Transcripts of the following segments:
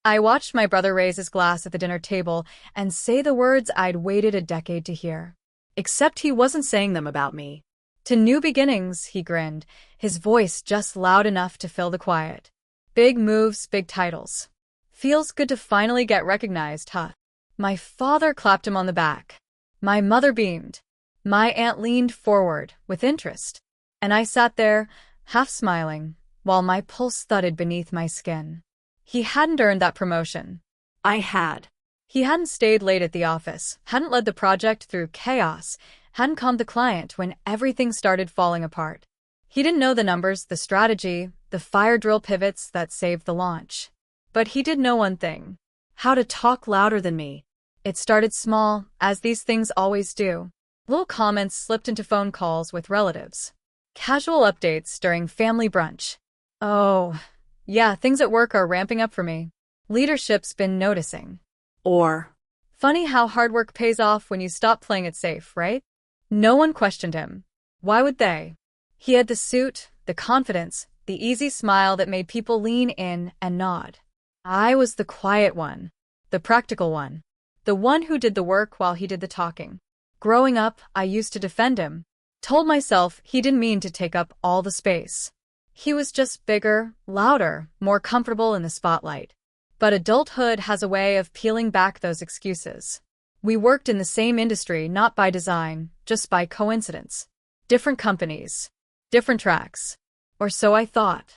I watched my brother raise his glass at the dinner table and say the words I'd waited a decade to hear. Except he wasn't saying them about me. To new beginnings, he grinned, his voice just loud enough to fill the quiet. Big moves, big titles. Feels good to finally get recognized, huh? My father clapped him on the back. My mother beamed. My aunt leaned forward with interest. And I sat there, half smiling, while my pulse thudded beneath my skin. He hadn't earned that promotion. I had. He hadn't stayed late at the office, hadn't led the project through chaos, hadn't calmed the client when everything started falling apart. He didn't know the numbers, the strategy, the fire drill pivots that saved the launch. But he did know one thing: how to talk louder than me. It started small, as these things always do. Little comments slipped into phone calls with relatives. Casual updates during family brunch. Oh, yeah, things at work are ramping up for me. Leadership's been noticing. Or, funny how hard work pays off when you stop playing it safe, right? No one questioned him. Why would they? He had the suit, the confidence, the easy smile that made people lean in and nod. I was the quiet one, the practical one, the one who did the work while he did the talking. Growing up, I used to defend him. Told myself he didn't mean to take up all the space. He was just bigger, louder, more comfortable in the spotlight. But adulthood has a way of peeling back those excuses. We worked in the same industry not by design, just by coincidence. Different companies. Different tracks. Or so I thought.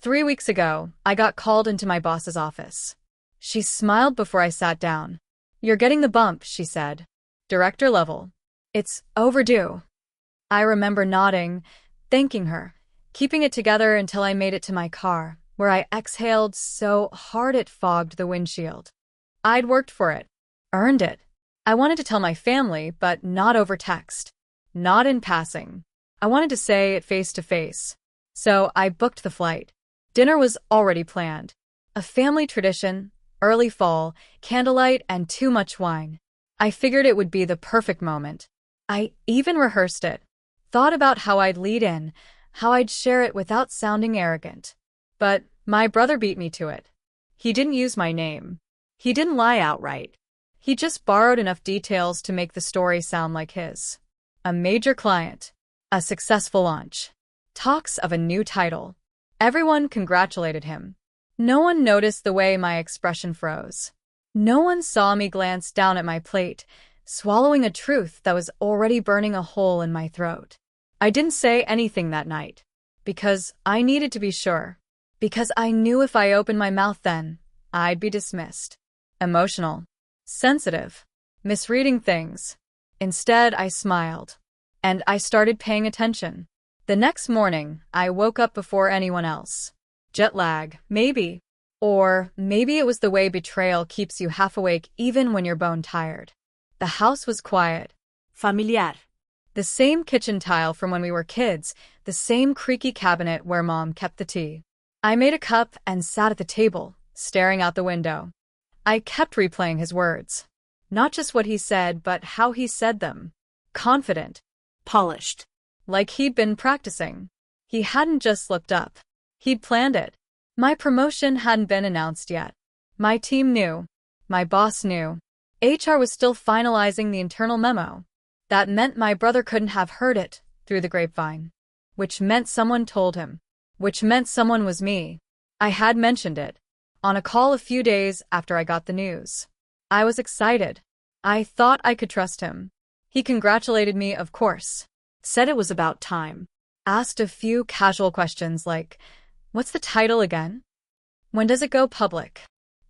3 weeks ago, I got called into my boss's office. She smiled before I sat down. "You're getting the bump," she said. "Director level. It's overdue." I remember nodding, thanking her, keeping it together until I made it to my car, where I exhaled so hard it fogged the windshield. I'd worked for it. Earned it. I wanted to tell my family, but not over text. Not in passing. I wanted to say it face to face. So I booked the flight. Dinner was already planned. A family tradition, early fall, candlelight, and too much wine. I figured it would be the perfect moment. I even rehearsed it. Thought about how I'd lead in, how I'd share it without sounding arrogant. But my brother beat me to it. He didn't use my name. He didn't lie outright. He just borrowed enough details to make the story sound like his. A major client. A successful launch. Talks of a new title. Everyone congratulated him. No one noticed the way my expression froze. No one saw me glance down at my plate, swallowing a truth that was already burning a hole in my throat. I didn't say anything that night. Because I needed to be sure. Because I knew if I opened my mouth then, I'd be dismissed. Emotional. Sensitive. Misreading things. Instead, I smiled. And I started paying attention. The next morning, I woke up before anyone else. Jet lag, maybe. Or maybe it was the way betrayal keeps you half awake even when you're bone tired. The house was quiet. Familiar. The same kitchen tile from when we were kids, the same creaky cabinet where Mom kept the tea. I made a cup and sat at the table, staring out the window. I kept replaying his words. Not just what he said, but how he said them. Confident. Polished. Like he'd been practicing. He hadn't just looked up. He'd planned it. My promotion hadn't been announced yet. My team knew. My boss knew. HR was still finalizing the internal memo. That meant my brother couldn't have heard it through the grapevine. Which meant someone told him. Which meant someone was me. I had mentioned it. On a call a few days after I got the news. I was excited. I thought I could trust him. He congratulated me, of course. Said it was about time. Asked a few casual questions like, "What's the title again? When does it go public?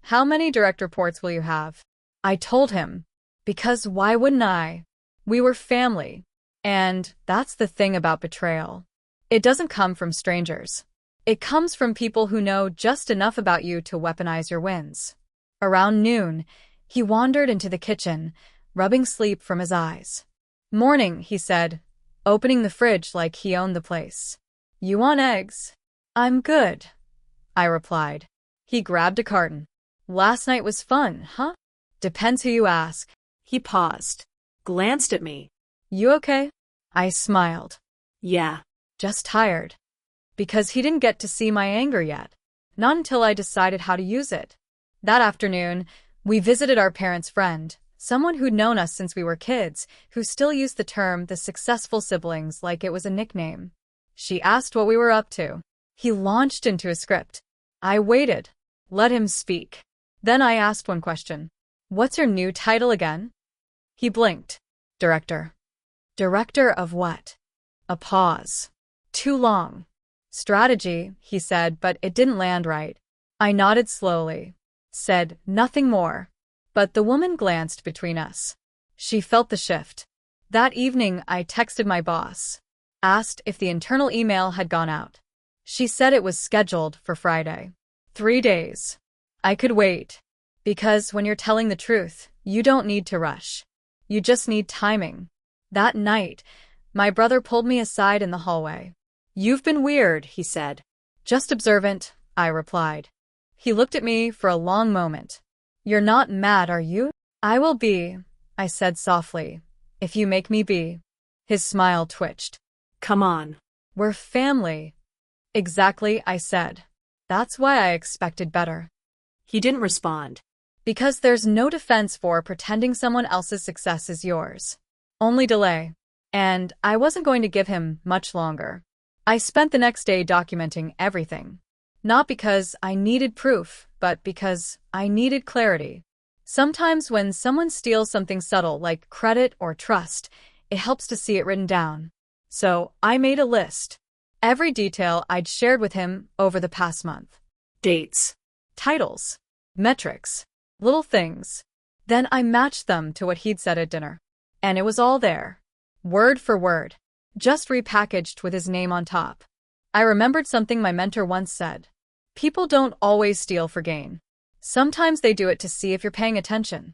How many direct reports will you have?" I told him. Because why wouldn't I? We were family. And that's the thing about betrayal. It doesn't come from strangers. It comes from people who know just enough about you to weaponize your wins. Around noon, he wandered into the kitchen, rubbing sleep from his eyes. "Morning," he said, opening the fridge like he owned the place. "You want eggs?" "I'm good," I replied. He grabbed a carton. "Last night was fun, huh?" "Depends who you ask." He paused, glanced at me. "You okay?" I smiled. "Yeah." "Just tired." Because he didn't get to see my anger yet. Not until I decided how to use it. That afternoon, we visited our parents' friend, someone who'd known us since we were kids, who still used the term the successful siblings like it was a nickname. She asked what we were up to. He launched into a script. I waited. Let him speak. Then I asked one question. What's your new title again? He blinked. Director. Director of what? A pause. Too long. Strategy, he said, but it didn't land right. I nodded slowly. Said nothing more. But the woman glanced between us. She felt the shift. That evening, I texted my boss. Asked if the internal email had gone out. She said it was scheduled for Friday. 3 days. I could wait. Because when you're telling the truth, you don't need to rush. You just need timing. That night, my brother pulled me aside in the hallway. You've been weird, he said. Just observant, I replied. He looked at me for a long moment. You're not mad, are you? I will be, I said softly, if you make me be. His smile twitched. Come on. We're family. Exactly, I said. That's why I expected better. He didn't respond. Because there's no defense for pretending someone else's success is yours. Only delay. And I wasn't going to give him much longer. I spent the next day documenting everything. Not because I needed proof, but because I needed clarity. Sometimes when someone steals something subtle like credit or trust, it helps to see it written down. So I made a list. Every detail I'd shared with him over the past month. Dates. Titles. Metrics. Little things. Then I matched them to what he'd said at dinner. And it was all there. Word for word. Just repackaged with his name on top. I remembered something my mentor once said. People don't always steal for gain. Sometimes they do it to see if you're paying attention.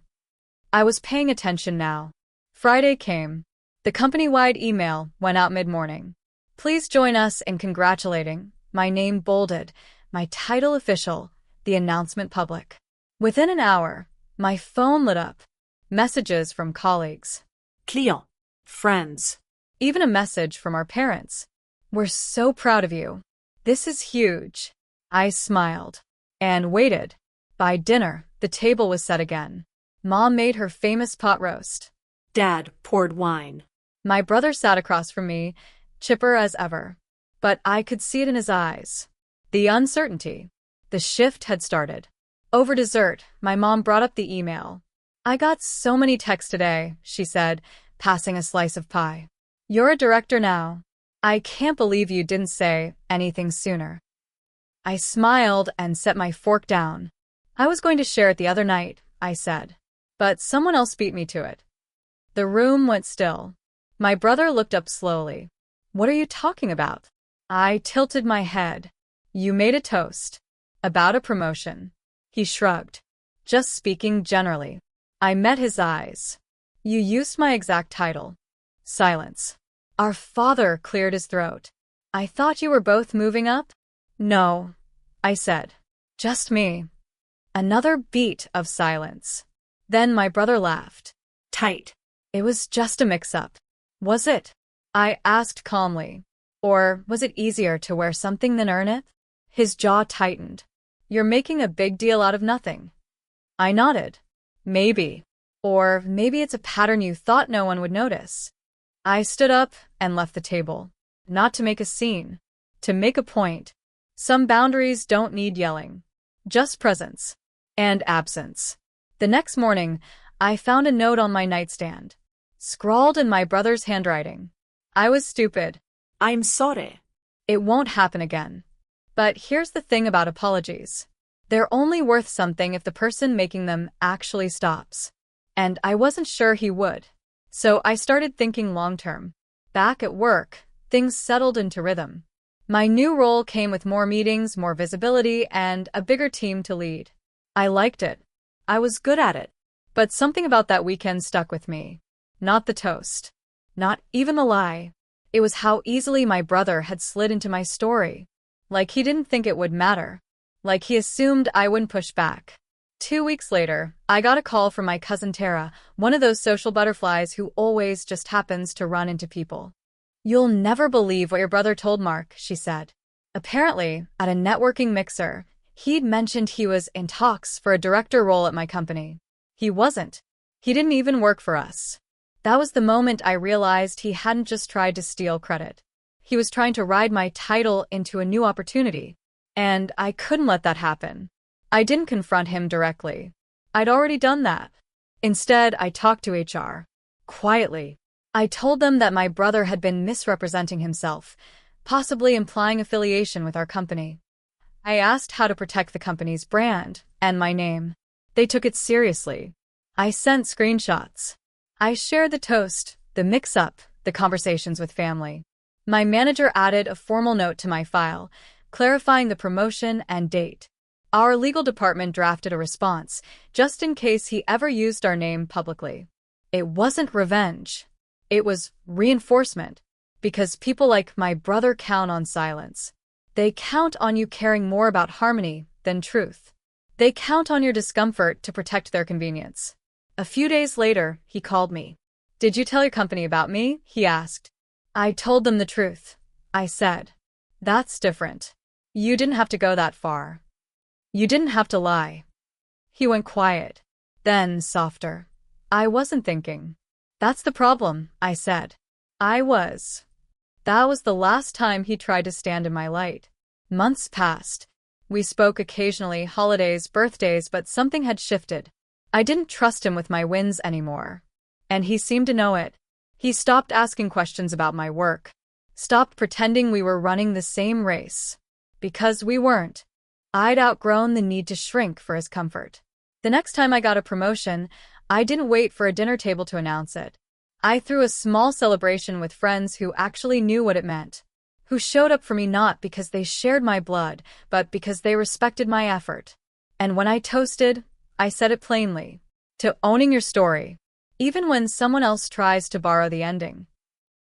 I was paying attention now. Friday came. The company-wide email went out mid-morning. Please join us in congratulating, my name bolded, my title official, the announcement public. Within an hour, my phone lit up. Messages from colleagues. Client. Friends. Even a message from our parents. We're so proud of you. This is huge. I smiled. And waited. By dinner, the table was set again. Mom made her famous pot roast. Dad poured wine. My brother sat across from me, chipper as ever. But I could see it in his eyes. The uncertainty. The shift had started. Over dessert, my mom brought up the email. I got so many texts today, she said, passing a slice of pie. You're a director now. I can't believe you didn't say anything sooner. I smiled and set my fork down. I was going to share it the other night, I said. But someone else beat me to it. The room went still. My brother looked up slowly. What are you talking about? I tilted my head. You made a toast. About a promotion. He shrugged. Just speaking generally. I met his eyes. You used my exact title. Silence. Our father cleared his throat. I thought you were both moving up? No, I said. Just me. Another beat of silence. Then my brother laughed. Tight. It was just a mix-up. Was it? I asked calmly. Or was it easier to wear something than earn it? His jaw tightened. You're making a big deal out of nothing. I nodded. Maybe. Or maybe it's a pattern you thought no one would notice. I stood up and left the table. Not to make a scene. To make a point. Some boundaries don't need yelling. Just presence. And absence. The next morning, I found a note on my nightstand. Scrawled in my brother's handwriting. I was stupid. I'm sorry. It won't happen again. But here's the thing about apologies. They're only worth something if the person making them actually stops. And I wasn't sure he would. So I started thinking long-term. Back at work, things settled into rhythm. My new role came with more meetings, more visibility, and a bigger team to lead. I liked it. I was good at it. But something about that weekend stuck with me. Not the toast. Not even the lie. It was how easily my brother had slid into my story. Like he didn't think it would matter. Like he assumed I wouldn't push back. 2 weeks later, I got a call from my cousin Tara, one of those social butterflies who always just happens to run into people. You'll never believe what your brother told Mark, she said. Apparently, at a networking mixer, He'd mentioned he was in talks for a director role at my company. He wasn't. He didn't even work for us. That was the moment I realized he hadn't just tried to steal credit. He was trying to ride my title into a new opportunity. And I couldn't let that happen. I didn't confront him directly. I'd already done that. Instead, I talked to HR. Quietly. I told them that my brother had been misrepresenting himself, possibly implying affiliation with our company. I asked how to protect the company's brand and my name. They took it seriously. I sent screenshots. I shared the toast, the mix-up, the conversations with family. My manager added a formal note to my file, clarifying the promotion and date. Our legal department drafted a response, just in case he ever used our name publicly. It wasn't revenge. It was reinforcement, because people like my brother count on silence. They count on you caring more about harmony than truth. They count on your discomfort to protect their convenience. A few days later, he called me. "Did you tell your company about me?" he asked. "I told them the truth," I said. "That's different. You didn't have to go that far. You didn't have to lie." He went quiet, then softer. "I wasn't thinking." "That's the problem," I said. "I was." That was the last time he tried to stand in my light. Months passed. We spoke occasionally, holidays, birthdays, but something had shifted. I didn't trust him with my wins anymore. And he seemed to know it. He stopped asking questions about my work. Stopped pretending we were running the same race. Because we weren't. I'd outgrown the need to shrink for his comfort. The next time I got a promotion, I didn't wait for a dinner table to announce it. I threw a small celebration with friends who actually knew what it meant. Who showed up for me not because they shared my blood, but because they respected my effort. And when I toasted, I said it plainly. To owning your story. Even when someone else tries to borrow the ending.